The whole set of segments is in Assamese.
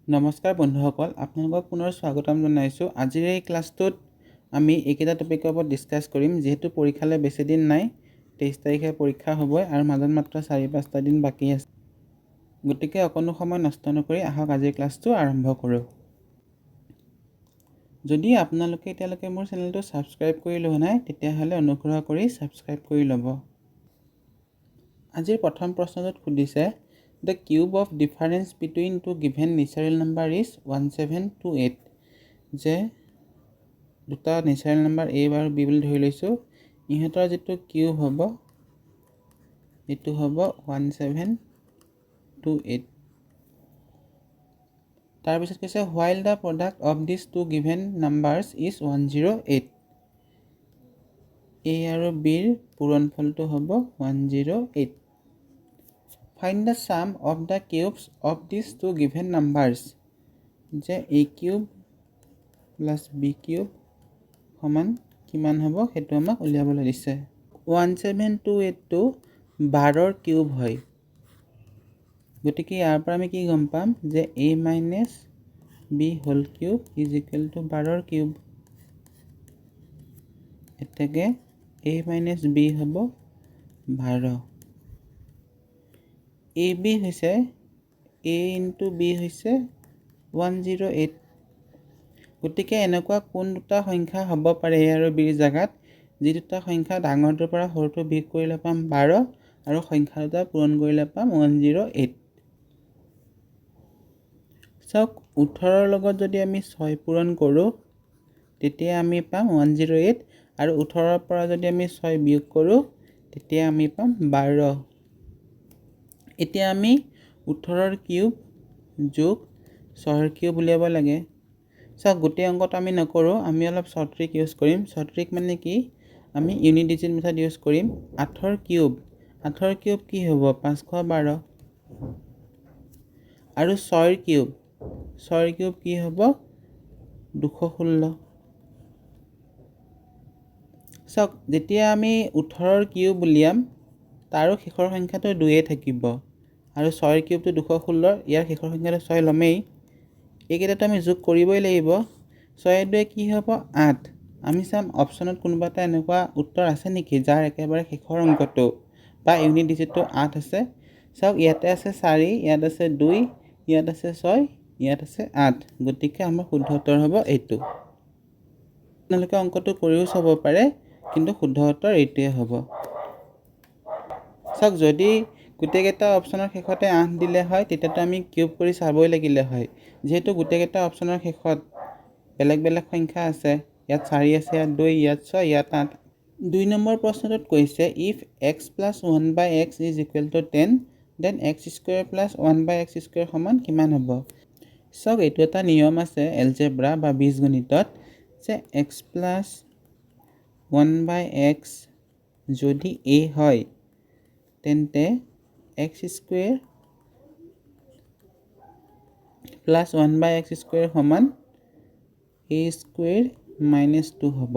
নমস্কাৰ বন্ধুসকল, আপোনালোকক পুনৰ স্বাগতম জনাইছোঁ। আজিৰ এই ক্লাছটোত আমি এইকেইটা টপিকৰ ওপৰত ডিছকাছ কৰিম। যিহেতু পৰীক্ষালৈ বেছি দিন নাই, 23 তাৰিখে পৰীক্ষা হ'বই আৰু মাজত মাত্ৰ 4-5টা দিন বাকী আছে। গতিকে অকণো সময় নষ্ট নকৰি আহক আজিৰ ক্লাছটো আৰম্ভ কৰোঁ। যদি আপোনালোকে এতিয়ালৈকে মোৰ চেনেলটো ছাবস্ক্ৰাইব কৰি লোৱা নাই, তেতিয়াহ'লে অনুগ্ৰহ কৰি ছাবস্ক্ৰাইব কৰি ল'ব। আজিৰ প্ৰথম প্ৰশ্নটোত সুধিছে The cube of difference between two given natural number is 1728. যে দুটা natural number a আৰু b বুলি ধৰি লৈছোঁ, ইহঁতৰ যিটো কিউব হ'ব এইটো হ'ব 1728। তাৰপিছত কৈছে while the product of these two given numbers is 108. a আৰু b ৰ পূৰণফলটো হ'ব 108. Find the sum of the cubes of these two given numbers. যে a cube plus b cube সমান কিমান হ'ব সেইটো আমাক উলিয়াবলৈ দিছে। 1728টো 12ৰ কিউব হয়। গতিকে ইয়াৰ পৰা আমি কি গম পাম যে a minus b whole cube is equal to 12ৰ কিউব। এতেকে a minus b হ'ব 12। ab হৈছে a into b হৈছে 108। গতিকে এনেকুৱা কোন দুটা সংখ্যা হ'ব পাৰে a আৰু b ৰ জাগাত যি দুটা সংখ্যা ডাঙৰটোৰ পৰা সৰুটো বিয়োগ কৰিলে পাম 12 আৰু সংখ্যা দুটা পূৰণ কৰিলে পাম 108। চাওক 18ৰ লগত যদি আমি 6 পূৰণ কৰোঁ তেতিয়া আমি পাম 108 আৰু 18ৰ পৰা যদি আমি 6 বিয়োগ কৰোঁ তেতিয়া আমি পাম 12। এতিয়া আমি 18ৰ কিউব যোগ 6ৰ কিউব উলিয়াব লাগে। চাওক গোটেই অংকটো আমি নকৰোঁ, আমি অলপ শ্বৰ্ট ট্ৰিক ইউজ কৰিম। শ্বৰ্ট ট্ৰিক মানে কি, আমি ইউনিট ডিজিট মেথড ইউজ কৰিম। 8ৰ কিউব কি হ'ব 512 আৰু 6ৰ কিউব কি হ'ব 216। চাওক যেতিয়া আমি 18ৰ কিউব উলিয়াম তাৰো শেষৰ সংখ্যাটো 2 থাকিব আৰু 6ৰ কিউবটো 216, ইয়াৰ শেষৰ সংখ্যাটো 6 ল'মেই। এইকেইটাতো আমি যোগ কৰিবই লাগিব। 6 2 কি হ'ব 8। আমি চাম অপশ্যনত কোনোবা এটা এনেকুৱা উত্তৰ আছে নেকি যাৰ একেবাৰে শেষৰ অংকটো বা ইউনিট ডিজিটটো 8 আছে। চাওক ইয়াতে আছে 4, ইয়াত আছে 2, ইয়াত আছে 6, ইয়াত আছে 8। গতিকে আমাৰ শুদ্ধ উত্তৰ হ'ব এইটো। আপোনালোকে অংকটো কৰিও চাব পাৰে, কিন্তু শুদ্ধ উত্তৰ এইটোৱে হ'ব। চাওক যদি গোটেইকেইটা অপশ্যনৰ শেষতে 8 দিলে হয় তেতিয়াতো আমি কিউব কৰি চাবই লাগিলে হয়। যিহেতু গোটেইকেইটা অপশ্যনৰ শেষত বেলেগ বেলেগ সংখ্যা আছে, ইয়াত 4 আছে, ইয়াত 2, ইয়াত 6, ইয়াত 8। 2 নম্বৰ প্ৰশ্নটোত কৈছে if x plus 1/x is equal to 10 then x square plus 1/x square সমান কিমান হ'ব। চাওক এইটো এটা নিয়ম আছে এলজেব্ৰা বা বীজগণিতত যে x plus 1/x যদি a হয় তেন্তে x square plus 1/x square সমান a square minus 2 হ'ব।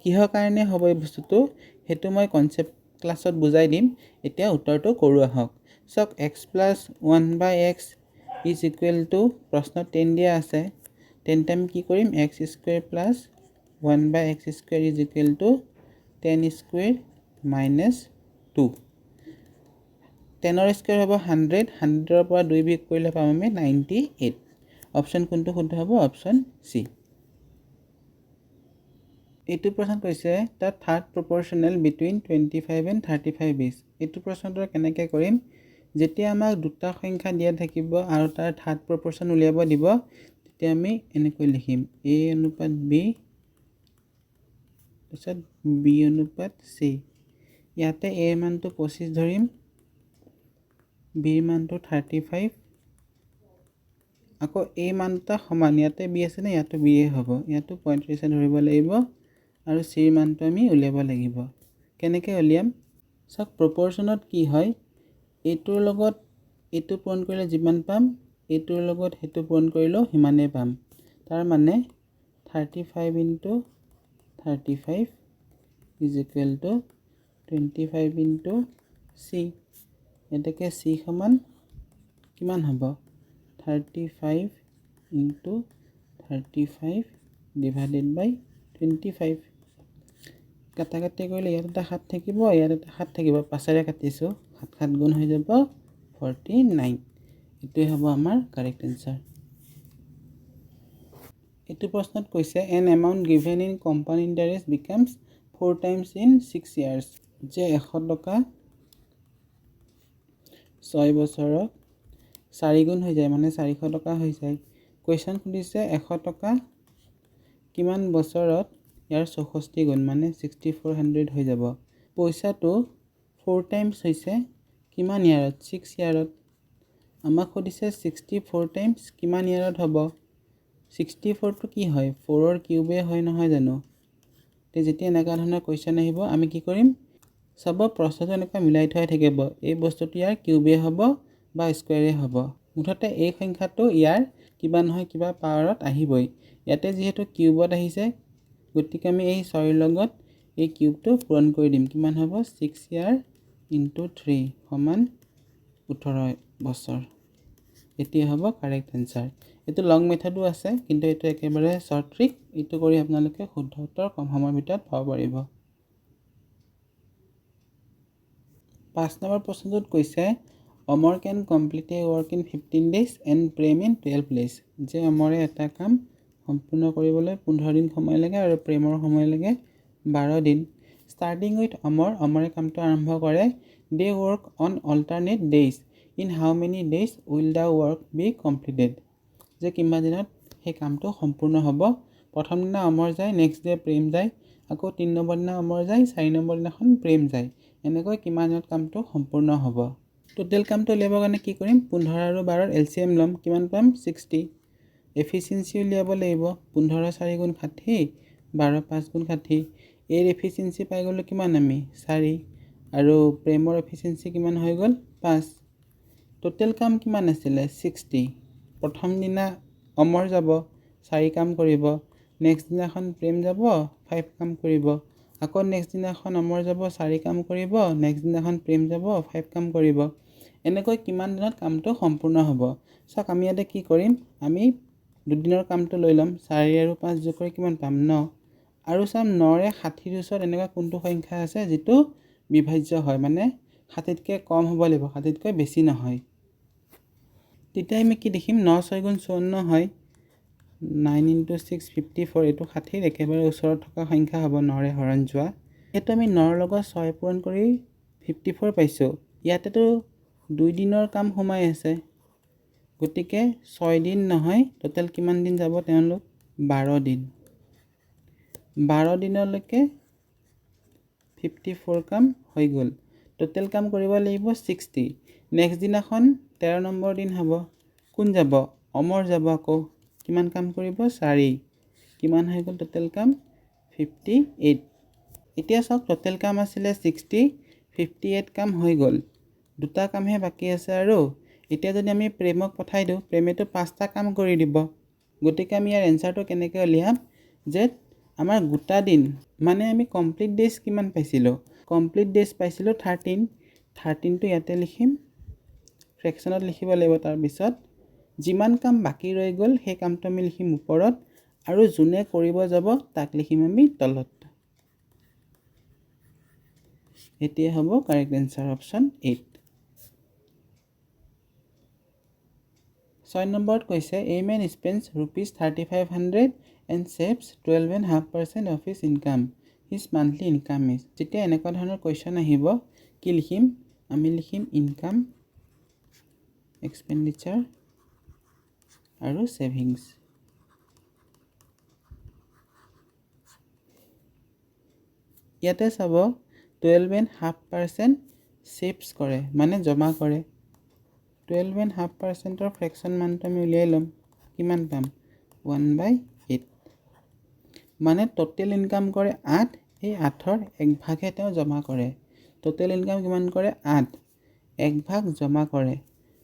কিহৰ কাৰণে হ'ব এই বস্তুটো সেইটো মই কনচেপ্ট ক্লাছত বুজাই দিম। এতিয়া উত্তৰটো কৰোঁ আহক। চাওক x plus 1/x is equal to প্ৰশ্নত 10 দিয়া আছে, তেন্তে আমি কি কৰিম x square plus 1/x square is equal to 10 square minus 2। 10ৰ square হ'ব 100, 100ৰ পৰা 2 বিয়োগ কৰিলে পাম আমি 98। অপশ্যন কোনটো শুদ্ধ হ'ব, অপশ্যন চি। এইটো প্ৰশ্ন কৈছে the third proportional between 25 and 35 is। এইটো প্ৰশ্নটো কেনেকৈ কৰিম, যেতিয়া আমাক দুটা সংখ্যা দিয়া থাকিব আৰু তাৰ থাৰ্ড প্ৰপৰ্চন উলিয়াব দিব তেতিয়া আমি এনেকৈ লিখিম a অনুপাত b তাৰপিছত b অনুপাত c। ইয়াতে a ৰ মানটো 25 ধৰিম, b ৰ মানটো 35, আকৌ a মান দুটা সমান, ইয়াতে b আছে নে ইয়াতো b হ'ব, ইয়াতো 35 ধৰিব লাগিব আৰু c ৰ মানটো আমি উলিয়াব লাগিব। কেনেকৈ উলিয়াম চাওক, প্ৰপৰ্চনত কি হয় এইটোৰ লগত এইটো পূৰণ কৰিলে যিমান পাম এইটোৰ লগত সেইটো পূৰণ কৰিলেও সিমানেই পাম। তাৰ মানে 35 into 35 is equal to 25 into c। এতেকে c সমান কিমান হ'ব 35 into 35 divided by 25 কাটাকাটি কৰিলে ইয়াত এটা 7 থাকিব ইয়াত এটা 7 থাকিব পাঁচৰে কাটিছো 7 7 গুণ হৈ যাব 49 এটোই হ'ব আমাৰ কাৰেক্ট আনসাৰ এটো প্ৰশ্নত কৈছে an amount given in compound interest becomes 4 times in 6 years যে 100 টকা 6 বছৰত 4 গুণ হৈ যায় মানে 400 টকা হৈ যায় কোৱেশ্চন খুদিছে 100 টকা কিমান বছৰত ইয়াৰ 64 গুণ মানে 6400 হৈ যাব পইচাটো 4 টাইমছ হৈছে কিমান ইয়াৰত 6 ইয়াৰত আমাক খুদিছে 64 টাইমছ কিমান ইয়াৰত হ'ব 64 টো কি হয় 4 ৰ কিউবে হয় নহয় জানো তে যেতিয়া এনেকা ধৰণৰ কোৱেশ্চন আহিব আমি কি কৰিম সব প্ৰসেস এনেকা মিলাই থৈ থাকিব এই বস্তুটো ইয়াৰ কিউবে হ'ব বা স্কয়াৰে হ'ব মুঠতে এই সংখ্যাটো ইয়াৰ কিবা নহয় কিবা পাৱাৰত আহিবই ইয়াতে যেহেতু কিউবত আহিছে গতিকে আমি এই 6 ৰ লগত এই কিউবটো পূৰণ কৰি দিম কিমান হ'ব 6 ইয়াৰ into 3 সমান 18 বছৰ এটি হ'ব কাৰেক্ট আনসাৰ এটো লং মেথডো আছে কিন্তু এটো একেবাৰে শৰ্ট ট্ৰিক এটো কৰি আপোনালোকে শুদ্ধ উত্তৰ কম সময়ৰ ভিতৰত পাব পাৰিব 5 নম্বৰ প্ৰশ্নটোত কৈছে অমৰ can complete a work in 15 days and Prem in 12 days যে অমৰে এটা কাম সম্পূৰ্ণ কৰিবলৈ 15 দিন সময় লাগে আৰু প্ৰেমৰ সময় লাগে 12 দিন starting with অমৰে কামটো আৰম্ভ কৰে they work on alternate days in how many days will the work be completed যে কিমান দিনত এই কামটো সম্পূৰ্ণ হ'ব প্ৰথম দিনা অমৰ যায় নেক্সট ডে প্ৰেম যায় আকৌ 3 নম্বৰ দিনা অমৰ যায় 4 নম্বৰ দিনাখন প্ৰেম যায় এনেকৈ কিমান দিনত কামটো সম্পূৰ্ণ হ'ব টোটাল কামটো উলিয়াবৰ কাৰণে কি কৰিম 15 আৰু 12 ৰ এলসিএম লম কিমান পাম 60 এফিচিয়েন্সি উলিয়াব লাগিব 15 4 গুণ 60 12 5 গুণ 60 এৰ এফিচিয়েন্সি পাই গলো কিমান আমি 4 আৰু প্ৰেমৰ এফিচিয়েন্সি কিমান হৈ গল 5 টোটাল কাম কিমান আছিল 60 প্ৰথম দিনা অমৰ যাব 4 কাম কৰিব নেক্সট দিনাখন প্ৰেম যাব 5 কাম কৰিব আকৌ নেক্সট দিনাখন অমৰ যাব 4 কাম কৰিব নেক্সট দিনাখন প্ৰেম যাব 5 কাম কৰিব এনেকৈ কিমান দিনত কামটো সম্পূৰ্ণ হ'ব সক আমি ইয়াতে কি কৰিম আমি দুদিনৰ কামটো লৈ লম 4 আৰু 5 যোগ কৰি কিমান পাম 9 আৰু সাম 9 ৰে 60 ৰ ওচৰত এনেকুৱা কোনটো সংখ্যা আছে যেটো বিভাজ্য হয় মানে 60 তকৈ কম হ'ব লাগিব 60 তকৈ বেছি নহয় তেতিয়া আমি কি দেখিম 9 6 গুণ 54 হয় 9 into 6 54 এটো 60 ৰ একেবাৰে ওচৰত থকা সংখ্যা হ'ব 9 ৰে হৰণ যোৱা এটো আমি 9 ৰ লগত 6 পূৰণ কৰি 54 পাইছো ইয়াতেটো 2 দিনৰ কাম সোমাই আছে গতিকে 6 দিন নহয় টোটাল কিমান দিন যাব তেওঁলোক 12 দিন 12 দিনলৈকে 54 কাম হৈ গল টোটাল কাম কৰিব লাগিব 60 নেক্সট দিনাখন 13 নম্বৰ দিন হ'ব কোন যাব অমৰ যাব আকৌ কিমান কাম কৰিব 4 কিমান হৈ গল টোটাল কাম 58 এতিয়া সক টোটাল কাম আছিল 60 58 কাম হৈ গল দুটা কামহে বাকি আছে আৰু এতিয়া যদি আমি প্ৰেমক পঠাই দিও প্ৰেমেটো 5টা কাম কৰি দিব গতিকে আমি ইয়াৰ এনসাৰটো কেনেকৈ উলিয়াম যে আমাৰ গোটা দিন মানে আমি কমপ্লিট ডেজ কিমান পাইছিলো কমপ্লিট ডেজ পাইছিলো 13 টো ইয়াতে লিখিম ফ্ৰেকশনত লিখিব লাগিব তাৰ পিছত যিমান কাম বাকি ৰৈ গল সেই কামটো আমি লিখিম ওপৰত আৰু যোনে কৰিব যাব তাক লিখিম আমি তলত এতিয়া হ'ব কাৰেক্ট আনসাৰ অপচন 8 6 নম্বৰত কৈছে a man spends rupees 3500 and saves 12.5% of his income his monthly income is যেতিয়া এনেকুৱা ধৰণৰ কোৱেশ্চন আহিব কি লিখিম আমি লিখিম ইনকাম এক্সপেন্ডিচাৰ আৰু সেভিংস ইয়াতে চাব 12.5% সেভস কৰে মানে জমা কৰে 12.5% ৰ ফ্ৰেকশন মানটো আমি উলিয়াই লম কিমান পাম 1/8 মানে টোটাল ইনকাম কৰে 8 এই 8ৰ এক ভাগহে তেওঁ জমা কৰে টোটাল ইনকাম কিমান কৰে 8 এক ভাগ জমা কৰে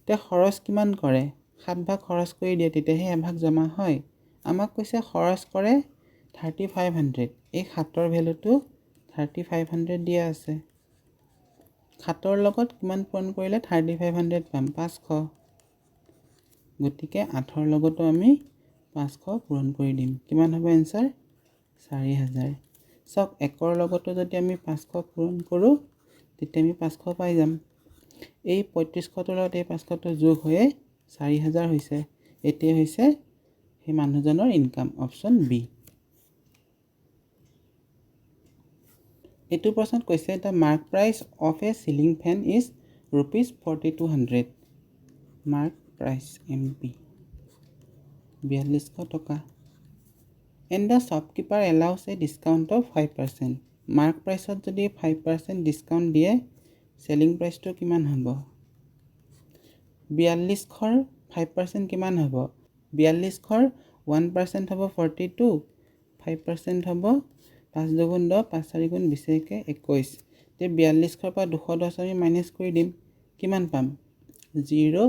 তে খৰচ কিমান কৰে 7 ভাগ খৰচ কৰি দিয়ে তেতিয়াহে এক ভাগ জমা হয় আমাক কৈছে খৰচ কৰে 3500 এই 7ৰ ভ্যালুটো 3500 দিয়া আছে 7ৰ লগত কিমান পূৰণ কৰিলে 3500 পাম 500 গতিকে 8ৰ লগতো আমি 500 পূৰণ কৰি দিম। কিমান হ'ব এনচাৰ? 4000। চাওক 1ৰ লগতো যদি আমি 500 পূৰণ কৰোঁ তেতিয়া আমি 500 পাই যাম। এই 3500টোৰ লগত এই 500টো যোগ হৈয়ে 4000 হৈছে। এতিয়া হৈছে সেই মানুহজনৰ ইনকাম, অপশ্যন বি। এইটো প্ৰশ্নত কৈছে the mark price of a ceiling fan is ₹4200। Mark price MP 4200 টকা। And the shopkeeper allows a discount of 5%। Mark প্ৰাইচত যদি 5% ডিছকাউণ্ট দিয়ে চেলিং প্ৰাইচটো কিমান হ'ব? 4200ৰ 5% কিমান হ'ব? 4200ৰ 1% হ'ব 42, 5% হ'ব 5 দুগুণ 10, 5 4 গুণ 20 একে 21। এতিয়া 4200ৰ পৰা 210 আমি মাইনাছ কৰি দিম। কিমান পাম? 0,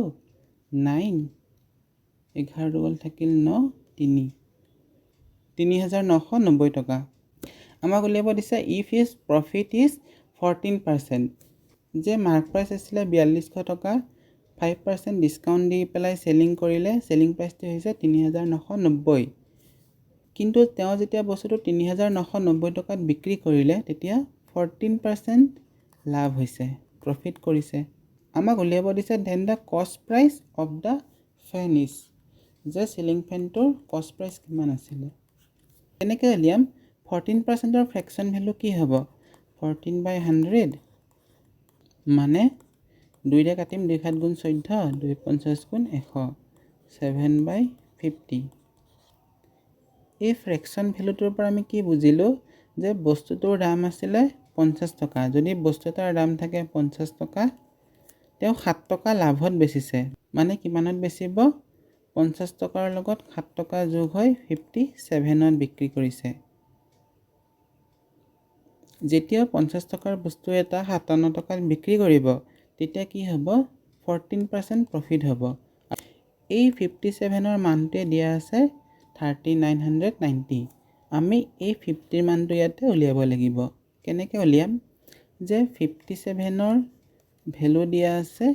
9, 11 দুগুণ থাকিল 9, 3, 3990 টকা। আমাক উলিয়াব দিছে ইফ ইজ প্ৰফিট ইজ 14%। যে মাৰ্ক প্ৰাইচ আছিলে 4200 টকা, 5% ডিছকাউণ্ট দি পেলাই চেলিং কৰিলে চেলিং প্ৰাইচটো হৈছে 3990। কিন্তু তেওঁ যেতিয়া বস্তুটো 3990 টকাত বিক্ৰী কৰিলে তেতিয়া 14% লাভ হৈছে, প্ৰফিট কৰিছে। আমাক উলিয়াব দিছে দেন দ্য কষ্ট price of the fan is. যে চিলিং ফেনটোৰ কষ্ট প্ৰাইচ কিমান আছিলে। কেনেকৈ উলিয়াম? 14%ৰ ফ্ৰেকশ্যন ভেলু কি হ'ব? 14/100 মানে 2ৰে কাটিম, 2 7 গুণ 14, 2 50 গুণ 100, 7/50। এই ফ্ৰেকশ্যন ভেলুটোৰ পৰা আমি কি বুজিলোঁ যে বস্তুটোৰ দাম আছিলে 50 টকা। যদি বস্তু এটাৰ দাম থাকে 50 টকা, তেওঁ 7 টকা লাভত বেচিছে। মানে কিমানত বেচিব? 50 টকাৰ লগত 7 টকা যোগ হৈ 57ত বিক্ৰী কৰিছে। যেতিয়া 50 টকাৰ বস্তু এটা 57 টকাত বিক্ৰী কৰিব তেতিয়া কি হ'ব? 14% প্ৰফিট হ'ব। এই 57ৰ মানটোৱে দিয়া আছে 3990। আমি এই 50ৰ মানটো ইয়াতে উলিয়াব লাগিব। কেনেকৈ উলিয়াম? যে 57ৰ ভেলু দিয়া আছে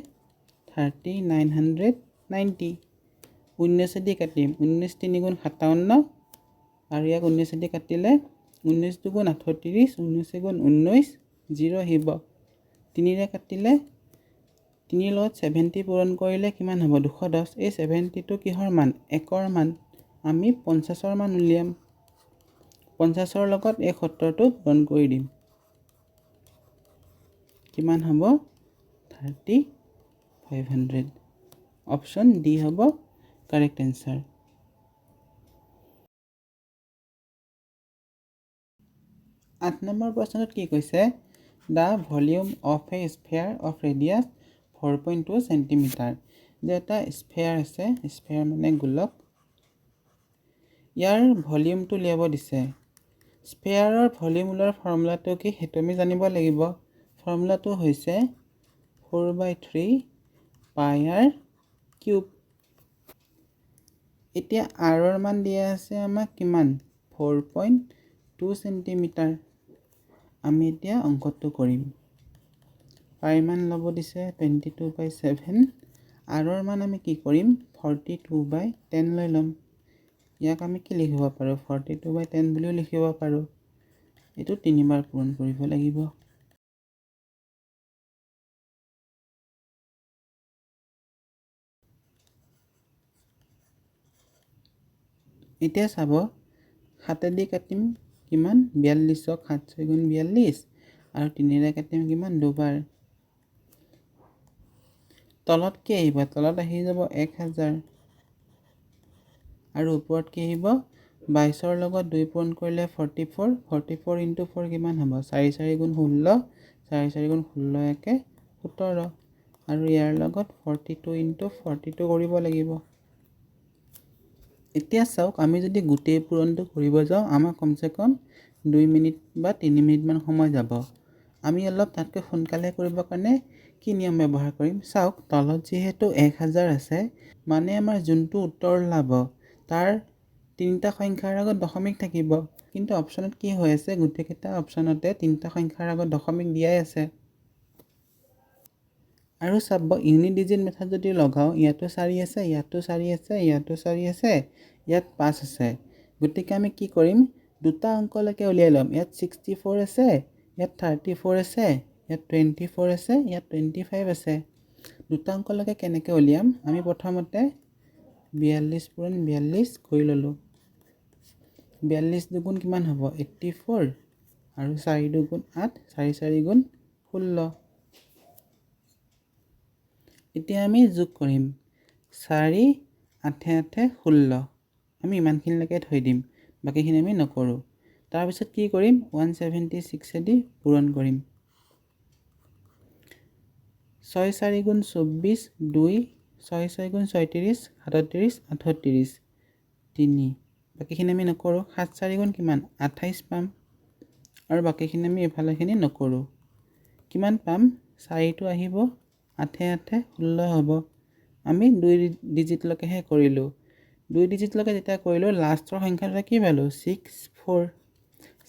3990। 19 দি কাটিম, 19 3 গুণ 57 আৰু ইয়াক 19 দি কাটিলে 19 দুগুণ 38, 19 গুণ 19, 0 আহিব। 3ৰে কাটিলে 3ৰ লগত 70 পূৰণ কৰিলে কিমান হ'ব? 210। এই 70টো কিহৰ মান? 1ৰ মান। আমি 50ৰ মান উলিয়াম। 50ৰ লগত এই 70টো পূৰণ কৰি দিম। কিমান হ'ব? 3500। অপশ্যন ডি হ'ব কাৰেক্ট এনচাৰ। 8 নম্বৰ প্ৰশ্নটোত কি কৈছে? The volume of a sphere of radius 4.2 centimetre. যে এটা স্ফেয়াৰ আছে, স্ফেয়াৰ মানে গোলক, ইয়াৰ ভলিউমটো উলিয়াব দিছে। স্ফেয়াৰৰ ভলিউম ওলোৱাৰ ফৰ্মুলাটো কি সেইটো আমি জানিব লাগিব। ফৰ্মুলাটো হৈছে 4/3 পাই r কিউব। এতিয়া আৰৰ মান দিয়া আছে আমাক কিমান? 4.2 চেণ্টিমিটাৰ। আমি এতিয়া অংকটো কৰিম। পাইৰ মান ল'ব দিছে 22/7। আৰৰ মান আমি কি কৰিম? 42/10 লৈ ল'ম। ইয়াক আমি কি লিখিব পাৰোঁ? 42/10 বুলিও লিখিব পাৰোঁ। এইটো 3বাৰ পূৰণ কৰিব লাগিব। এতিয়া চাব, 7 কাটিম কিমান? 42ক 7 6 গুণ 42 আৰু 3ৰে কাটিম কিমান? 2বাৰ। তলত কি আহিব? তলত আহি যাব 1000 আৰু ওপৰত কি আহিব? 22ৰ লগত 2 পূৰণ কৰিলে 44, 44 × 4 কিমান হ'ব? 4 4 গুণ 16, 4 4 গুণ 16 একে 17 আৰু ইয়াৰ লগত 42 × 42 কৰিব লাগিব। এতিয়া চাওক, আমি যদি গোটেই পূৰণটো কৰিব যাওঁ আমাৰ কমচে কম 2 মিনিট বা 3 মিনিটমান সময় যাব। আমি অলপ তাতকৈ সোনকালে কৰিবৰ কাৰণে কি নিয়ম ব্যৱহাৰ কৰিম? চাওক, তলত যিহেতু 1000 আছে মানে আমাৰ যোনটো উত্তৰ ওলাব তাৰ 3টা সংখ্যাৰ আগত দশমিক থাকিব। কিন্তু অপশ্যনত কি হৈ আছে? গোটেইকেইটা অপশ্যনতে 3টা সংখ্যাৰ আগত দশমিক দিয়াই আছে। আৰু চাব ইউনিট ডিজিট মেথড যদি লগাওঁ ইয়াতো 4 আছে, ইয়াতো 4 আছে, ইয়াতো 4 আছে, ইয়াত 5 আছে। গতিকে আমি কি কৰিম, দুটা অংকলৈকে উলিয়াই ল'ম। ইয়াত 64 আছে, ইয়াত 34 আছে, ইয়াত 24 আছে, ইয়াত 25 আছে। দুটা অংকলৈকে কেনেকৈ উলিয়াম, আমি প্ৰথমতে 42 পূৰণ 42 কৰি ল'লোঁ। 42 দুগুণ কিমান হ'ব 84 আৰু 4 দুগুণ 8, 4 4 গুণ 16। এতিয়া আমি যোগ কৰিম 4 8 8 16। আমি ইমানখিনিলৈকে থৈ দিম, বাকীখিনি আমি নকৰোঁ। তাৰপিছত কি কৰিম 176 দি পূৰণ কৰিম। 6 4 গুণ 24 2, 6 6 গুণ 36 37 38 3। বাকীখিনি আমি নকৰোঁ। 7 4 গুণ কিমান 28 পাম, আৰু বাকীখিনি আমি এইফালেখিনি নকৰোঁ। কিমান পাম 4টো আহিব 8 8 16 হ'ব। আমি 2 ডিজিটলৈকেহে কৰিলোঁ। 2 ডিজিটলৈকে যেতিয়া কৰিলোঁ লাষ্টৰ সংখ্যাটো কি পালোঁ 64।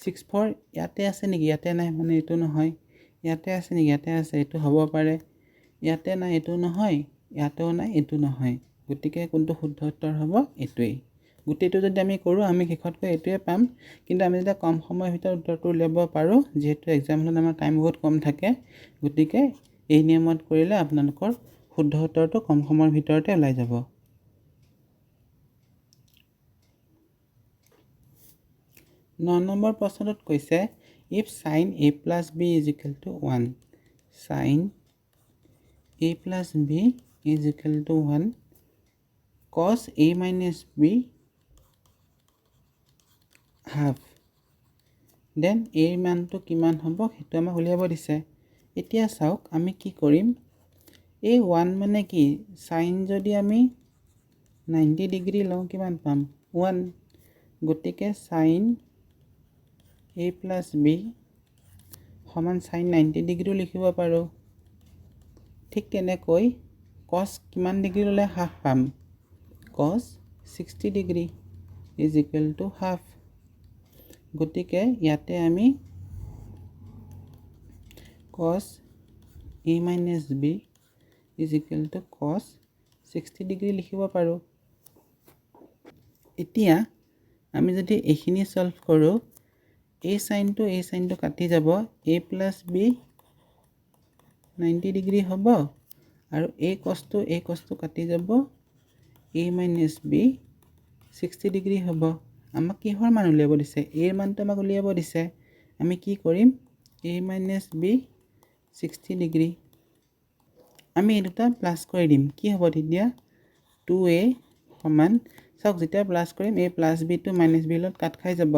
64 ইয়াতে আছে নেকি, ইয়াতে নাই, মানে এইটো নহয়। ইয়াতে আছে নেকি, ইয়াতে আছে, এইটো হ'ব পাৰে। ইয়াতে নাই, এইটো নহয়, ইয়াতেও নাই, এইটো নহয়। গতিকে কোনটো শুদ্ধ উত্তৰ হ'ব এইটোৱেই। গোটেইটো যদি আমি কৰোঁ আমি শেষতকৈ এইটোৱে পাম, কিন্তু আমি যেতিয়া কম সময়ৰ ভিতৰত উত্তৰটো উলিয়াব পাৰোঁ, যিহেতু এক্সাম হলত আমাৰ টাইম বহুত কম থাকে, গতিকে এই নিয়মত কৰিলে আপোনালোকৰ শুদ্ধ উত্তৰটো কম সময়ৰ ভিতৰতে ওলাই যাব। ন নম্বৰ প্ৰশ্নটোত কৈছে if sin a plus b is equal to 1, sin a plus b is equal to 1, cos a minus b half, then a মানটো কিমান হ'ব সেইটো আমাক উলিয়াব দিছে। এতিয়া চাওক আমি কি কৰিম, এই 1 মানে কি, sin যদি আমি 90 ডিগ্ৰী লওঁ কিমান পাম 1, গতিকে sin a plus b সমান sin 90 ডিগ্ৰীও লিখিব পাৰোঁ। ঠিক তেনেকৈ cos কিমান ডিগ্ৰী ল'লে হাফ পাম, cos 60 degree is equal to half. গতিকে ইয়াতে আমি cos a minus b is equal two cos 60 degree লিখিব পাৰোঁ। এতিয়া আমি যদি এইখিনি সলভ কৰোঁ, এই চাইনটো কাটি যাব, a প্লাছ b 90 ডিগ্ৰী হ'ব, আৰু এই কষ্টটো কাটি যাব, a মাইনাছ b 60 ডিগ্ৰী হ'ব। আমাক কিহৰ মান উলিয়াব দিছে, a মানটো আমাক উলিয়াব দিছে। আমি কি কৰিম a মাইনাছ b 60 ডিগ্ৰী, আমি এই দুটা প্লাছ কৰি দিম, কি হ'ব তেতিয়া 2a সমান, চাওক যেতিয়া প্লাছ কৰিম a প্লাছ bটো মাইনাছ b লগত কাট খাই যাব,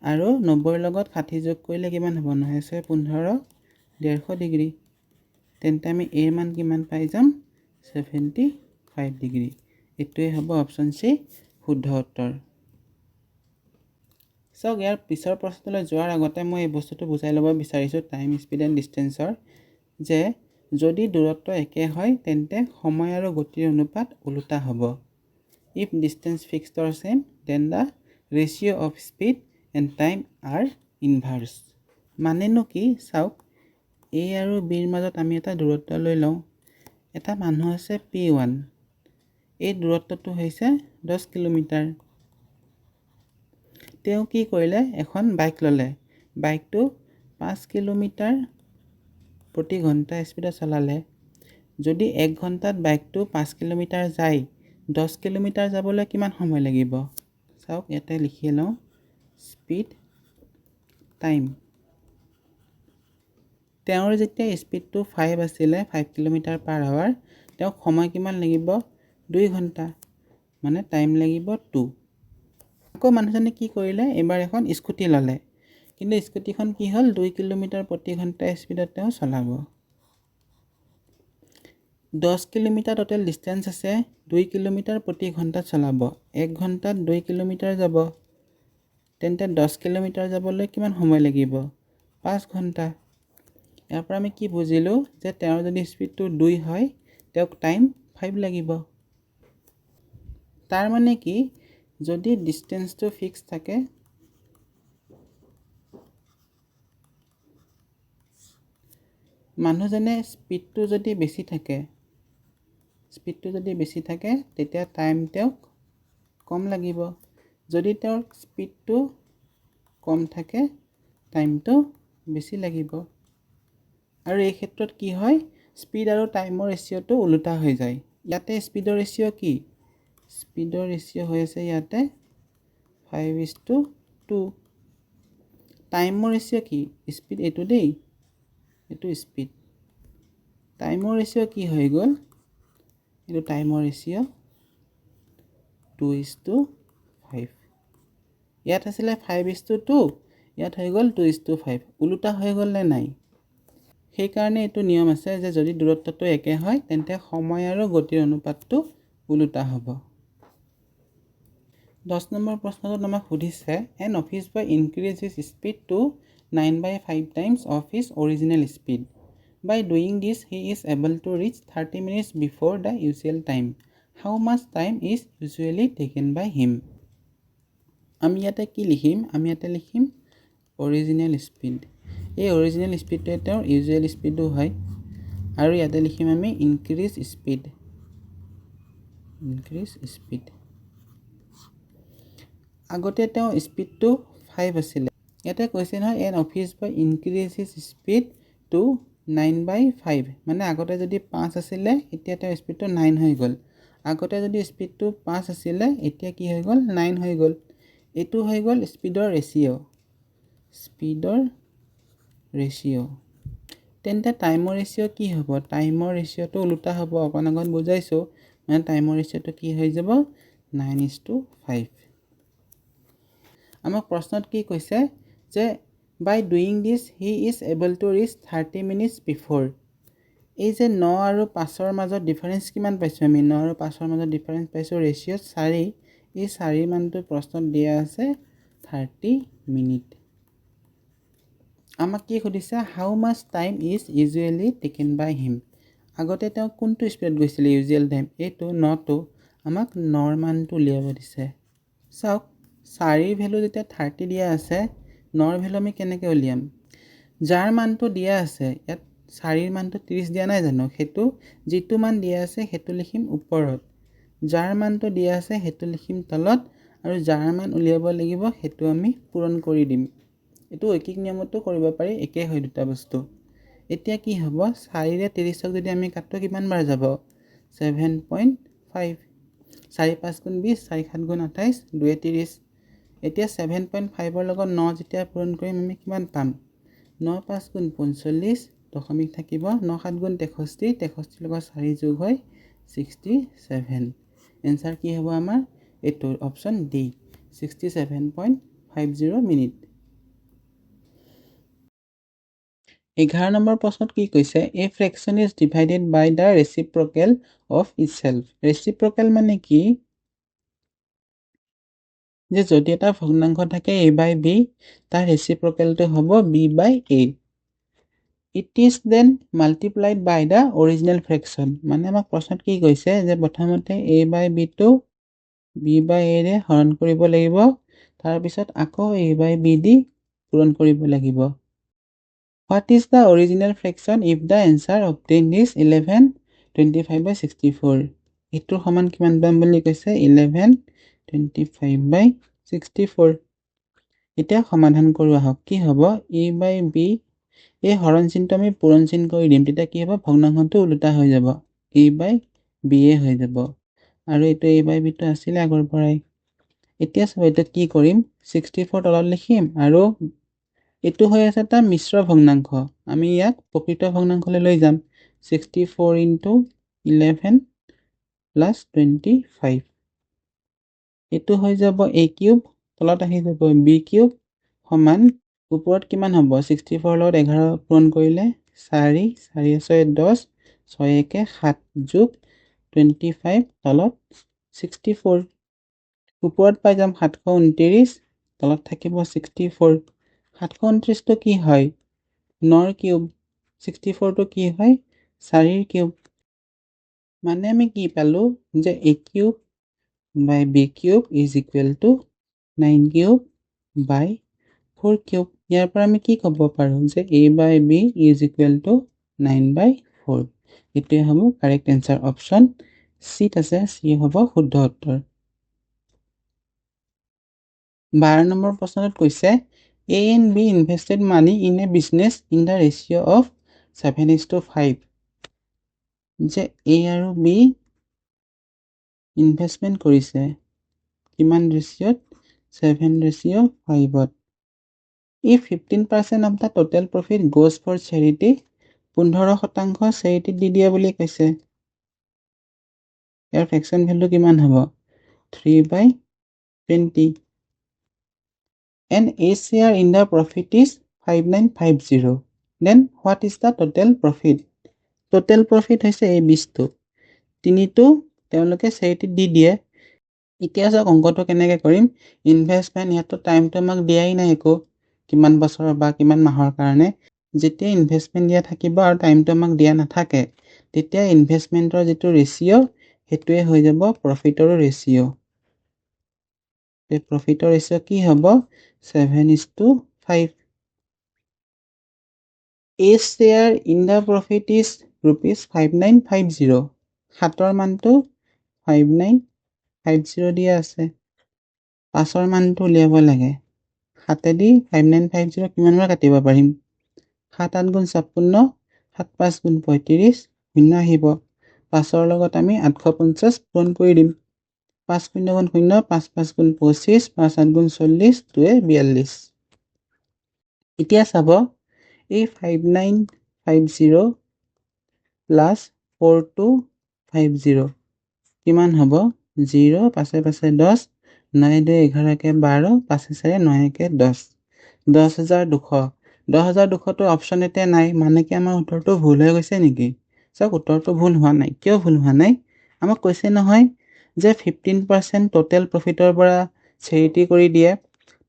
আৰু 90ৰ লগত 60 যোগ কৰিলে কিমান হ'ব 9 6 15 150 ডিগ্ৰী। তেন্তে আমি a মান কিমান পাই যাম 75 ডিগ্ৰী। এইটোৱে হ'ব অপশ্যন চি শুদ্ধ উত্তৰ। চাওক ইয়াৰ পিছৰ প্ৰশ্নলৈ যোৱাৰ আগতে মই এই বস্তুটো বুজাই ল'ব বিচাৰিছোঁ টাইম স্পীড এণ্ড ডিষ্টেঞ্চৰ, যে যদি দূৰত্ব একে হয় তেন্তে সময় আৰু গতিৰ অনুপাত ওলোটা হ'ব। If distance fixed or same then the ratio' of speed and time are inverse. মানেনো কি, চাওক a আৰু bৰ মাজত আমি এটা দূৰত্ব লৈ লওঁ। এটা মানুহ আছে p1, এই দূৰত্বটো হৈছে 10 কিলোমিটাৰ। তেওঁ কি কৰিলে, এখন বাইক ল'লে, বাইকটো 5 কিলোমিটাৰ প্ৰতি ঘণ্টা স্পীডত চলালে। যদি 1 ঘণ্টাত বাইকটো 5 কিলোমিটাৰ যায়, 10 কিলোমিটাৰ যাবলৈ কিমান সময় লাগিব, চাওক ইয়াতে লিখি লওঁ স্পীড টাইম। তেওঁৰ যেতিয়া স্পীডটো 5 আছিলে, 5 কিলোমিটাৰ পাৰ আৱাৰ, তেওঁক সময় কিমান লাগিব 2 ঘণ্টা, মানে টাইম লাগিব 2। আকৌ মানুহজনে কি কৰিলে, এইবাৰ এখন স্কুটি ল'লে, কিন্তু স্কুটিখন কি হ'ল 2 কিলোমিটাৰ প্ৰতি ঘণ্টা স্পীডত তেওঁ চলাব। 10 কিলোমিটাৰ টোটেল ডিষ্টেঞ্চ আছে, 2 কিলোমিটাৰ প্ৰতি ঘণ্টাত চলাব, 1 ঘণ্টাত 2 কিলোমিটাৰ যাব, তেন্তে 10 কিলোমিটাৰ যাবলৈ কিমান সময় লাগিব 5 ঘণ্টা। ইয়াৰ পৰা আমি কি বুজিলোঁ, যে তেওঁৰ যদি স্পীডটো 2 হয় তেওঁক টাইম 5 লাগিব। তাৰ মানে কি, যদি ডিষ্টেঞ্চটো ফিক্স থাকে, মানুহজনে স্পীডটো যদি বেছি থাকে তেতিয়া টাইম তেওঁক কম লাগিব। যদি তেওঁৰ স্পীডটো কম থাকে টাইমটো বেছি লাগিব। আৰু এই ক্ষেত্ৰত কি হয়, স্পীড আৰু টাইমৰ ৰেচিঅ'টো ওলোটা হৈ যায়। ইয়াতে স্পীডৰ ৰেচিঅ' কি? স্পীডৰ ৰেচিঅ' হৈ আছে ইয়াতে 5:2। টাইমৰ ৰেচিঅ' কি? স্পীড এইটো দেই, এইটো স্পীড। টাইমৰ ৰেচিঅ' কি হৈ গ'ল? এইটো টাইমৰ ৰেচিঅ' 2:5। ইয়াত আছিলে 5:2, ইয়াত হৈ গ'ল 2:5। ওলোটা হৈ গ'ল নে নাই? সেইকাৰণে এইটো নিয়ম আছে যে যদি দূৰত্বটো একে হয় তেন্তে সময় আৰু গতিৰ অনুপাতটো ওলোটা হ'ব। 10 নম্বৰ প্ৰশ্নটোত আমাক সুধিছে an office boy increase his speed to 9/5 times of his original speed. By doing this, he is able to reach 30 minutes before the usual time. How much time is usually taken by him? আমি ইয়াতে কি লিখিম? আমি ইয়াতে লিখিম অৰিজিনেল স্পীড। এই অৰিজিনেল স্পীডটোৱে তেওঁৰ ইউজুৱেল স্পীডো হয়। আৰু ইয়াতে লিখিম আমি ইনক্ৰিজ স্পীড। আগতে তেওঁ স্পীডটো 5 আছিলে। ইয়াতে কৈছে নহয় N office boy increase his speed to 9/5, মানে আগতে যদি 5 আছিলে এতিয়া তেওঁৰ স্পীডটো 9 হৈ গ'ল। আগতে যদি স্পীডটো 5 আছিলে এতিয়া কি হৈ গ'ল? 9 হৈ গ'ল। এইটো হৈ গ'ল স্পীডৰ ৰেচিঅ'। তেন্তে টাইমৰ ৰেচিঅ' কি হ'ব? টাইমৰ ৰেচিঅ'টো ওলোটা হ'ব। অকণ আগত বুজাইছোঁ, মানে টাইমৰ ৰেচিঅ'টো কি হৈ যাব? 9:5। আমাক প্ৰশ্নত কি কৈছে যে by doing this he is able to reach 30 minutes before. এই যে 9 আৰু 5ৰ মাজত ডিফাৰেঞ্চ কিমান পাইছোঁ আমি? 9 আৰু 5ৰ মাজত ডিফাৰেঞ্চ পাইছোঁ ৰেচিঅ'ত 4। এই 4 মানটো প্ৰশ্নত দিয়া আছে 30 মিনিট। আমাক কি সুধিছে? How much time is usually taken by him. আগতে তেওঁ কোনটো স্পীডত গৈছিলে ইউজুৱেল টাইম? এইটো 9টো। আমাক 9ৰ মানটো উলিয়াব দিছে। চাওক 4ৰ ভেলু যেতিয়া 30 দিয়া আছে, 9ৰ ভেলু আমি কেনেকৈ উলিয়াম? যাৰ মানটো দিয়া আছে ইয়াত 4ৰ মানটো 30 দিয়া নাই জানো? সেইটো যিটো মান দিয়া আছে সেইটো লিখিম ওপৰত, যাৰ মানটো দিয়া আছে সেইটো লিখিম তলত, আৰু যাৰ মান উলিয়াব লাগিব সেইটো আমি পূৰণ কৰি দিম। এইটো ঐকিক নিয়মতো কৰিব পাৰি, একে হয় দুটা বস্তু। এতিয়া কি হ'ব? 4ৰে 30ক যদি আমি কাটো কিমান বাৰ যাব? 7.5। 4 5 গুণ 20, 4 7 গুণ 28, 2 30। এতিয়া 7.5ৰ লগত 9 যেতিয়া পূৰণ কৰিম আমি কিমান পাম? 9 5 গুণ 45, দশমিক থাকিব। 9 7 গুণ 63, 63 লগত 4 যোগ হয় 67। এনচাৰ কি হ'ব আমাৰ? এইটো অপশ্যন ডি, 67.50 মিনিট। 11 নম্বৰ প্ৰশ্নত কি কৈছে? A fraction is divided by the reciprocal of itself. Reciprocal মানে কি? যে যদি এটা ভগ্নাংশ থাকে a/b, তাৰ ৰেচিপ্ৰকেলটো হ'ব b/a। It is then multiplied by the original fraction. মানে আমাক প্ৰশ্নত কি কৈছে যে প্ৰথমতে a/bটো b/a-ৰে হৰণ কৰিব লাগিব, তাৰপিছত আকৌ a/b দি পূৰণ কৰিব লাগিব। What is the original fraction if the answer obtained is 11 25/64? এইটোৰ সমান কিমান পাম বুলি কৈছে? 11 25/64। এতিয়া সমাধান কৰোঁ আহক। কি হ'ব? a/b, এই হৰণ চিনটো আমি পূৰণ চিন কৰি দিম, তেতিয়া কি হ'ব? ভগ্নাংশটো ওলোটা হৈ যাব, a/b হৈ যাব। আৰু এইটো a/bটো আছিলে আগৰ পৰাই। এতিয়া চাব এইটো কি কৰিম? 64 তলত লিখিম, আৰু এইটো হৈ আছে এটা মিশ্ৰ ভগ্নাংশ, আমি ইয়াক প্ৰকৃত ভগ্নাংশলৈ লৈ যাম। 64 × 11 + 25, এইটো হৈ যাব a কিউব, তলত আহি যাব b কিউব, সমান ওপৰত কিমান হ'ব? 64 লগত 11 পূৰণ কৰিলে 4, 4 6 10, 6 1 7 যোগ 25, তলত 64, ওপৰত পাই যাম 729, তলত থাকিব 64। 729টো কি হয়? 9ৰ কিউব। 64টো কি হয়? 4ৰ কিউব। মানে আমি কি পালোঁ? যে a cube by b cube is equal to 9 cube by 4 cube. ইয়াৰ পৰা আমি কি ক'ব পাৰোঁ? যে a/b ইজ ইকুৱেল টু 9/4 এইটোৱে হ'ব কাৰেক্ট এনচাৰ অপশ্যন চিত আছে চি হ'ব শুদ্ধ উত্তৰ 12 নম্বৰ প্ৰশ্নটোত কৈছে A and B invested money in a business in the ratio of 7:5 যে A আৰু B ইনভেষ্টমেণ্ট কৰিছে কিমান ৰেচিঅ'ত 7:5 If 15% of the total profit goes for charity 15% চেৰিটিত দি দিয়া বুলি কৈছে ইয়াৰ ফ্ৰেকশ্যন ভেলু কিমান হ'ব 3/20 and A share in the profit is 5950 then what is the total profit হৈছে এই 20টো তিনিটো তেওঁলোকে চেৰিটিত দি দিয়ে এতিয়া চাওক অংকটো কেনেকৈ কৰিম ইনভেষ্টমেণ্ট ইয়াতো টাইমটো আমাক দিয়াই নাই একো কিমান বছৰ বা কিমান মাহৰ কাৰণে যেতিয়া ইনভেষ্টমেণ্ট দিয়া থাকিব আৰু টাইমটো আমাক দিয়া নাথাকে তেতিয়া ইনভেষ্টমেণ্টৰ যিটো ৰেচিঅ' সেইটোৱে হৈ যাব প্ৰফিটৰ ৰেচিঅ' এই প্ৰফিটৰ ৰেচিঅ' কি হ'ব 7:5 A share in the profit is ₹5950 7ৰ মানটো 5950 দিয়া আছে 5ৰ মানটো উলিয়াব লাগে 7এদি 5950 কিমানবাৰ কাটিব পাৰিম 7 8 × 56 7 5 × 35 শূন্য আহিব 5ৰ লগত আমি 850 পূৰণ কৰি দিম 5 0 × 0 5 5 × 25 5 8 × 40 2 42 এতিয়া চাব এই 5950 প্লাছ 4250 কিমান হ'ব 0 পাছে পাছে 10 9 2 11 12 5 4 9 10 10,200 10,200টো অপশ্যন এতিয়া নাই মানে কি আমাৰ উত্তৰটো ভুল হৈ গৈছে নেকি চাওক উত্তৰটো ভুল হোৱা নাই কিয় ভুল হোৱা নাই আমাক কৈছে নহয় যে 15% টোটেল প্ৰফিটৰ পৰা চেৰিটি কৰি দিয়ে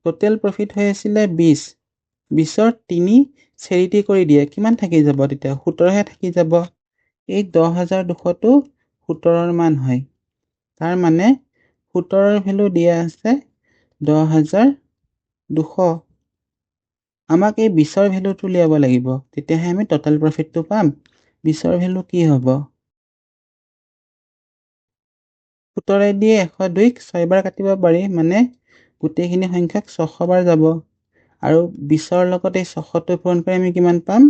টোটেল প্ৰফিট হৈ আছিলে 20ৰ 3 চেৰিটি কৰি দিয়ে কিমান থাকি যাব তেতিয়া 17হে থাকি যাব এই 10,200টো 17ৰ মান হয় তাৰ মানে 17ৰ ভেলু দিয়া আছে 10,200 আমাক এই 20ৰ ভেলুটো উলিয়াব লাগিব তেতিয়াহে আমি টোটেল প্ৰফিটটো পাম 20ৰ ভেলু কি হ'ব 17 দিয়ে 102ক 6 বাৰ কাটিব পাৰি মানে গোটেইখিনি সংখ্যাক 600 বাৰ যাব আৰু 20ৰ লগত এই 600টো পূৰণ কৰি আমি কিমান পাম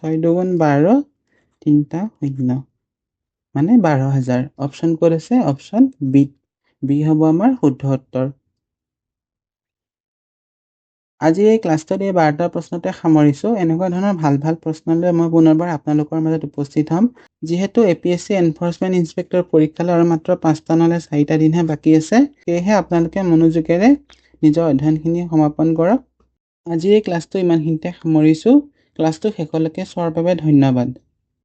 6 2 × 12 3টা শূন্য মানে 12,000 অপশ্যন ক'ত আছে অপশ্যন বি হ'ব আমাৰ শুদ্ধ উত্তৰ আজি এই ক্লাছটোত এই 12টা প্ৰশ্নতে সামৰিছোঁ এনেকুৱা ধৰণৰ ভাল ভাল প্ৰশ্ন লৈ মই পুনৰবাৰ আপোনালোকৰ মাজত উপস্থিত হ'ম যিহেতু APSC এনফৰ্চমেণ্ট ইনস্পেক্টৰ পৰীক্ষালৈ আৰু মাত্ৰ 5টা নহ'লে 4টা দিনহে বাকী আছে সেয়েহে আপোনালোকে মনোযোগেৰে নিজৰ অধ্যয়নখিনি সমাপন কৰক আজি এই ক্লাছটো ইমানখিনিতে সামৰিছোঁ ক্লাছটো শেষলৈকে চোৱাৰ বাবে ধন্যবাদ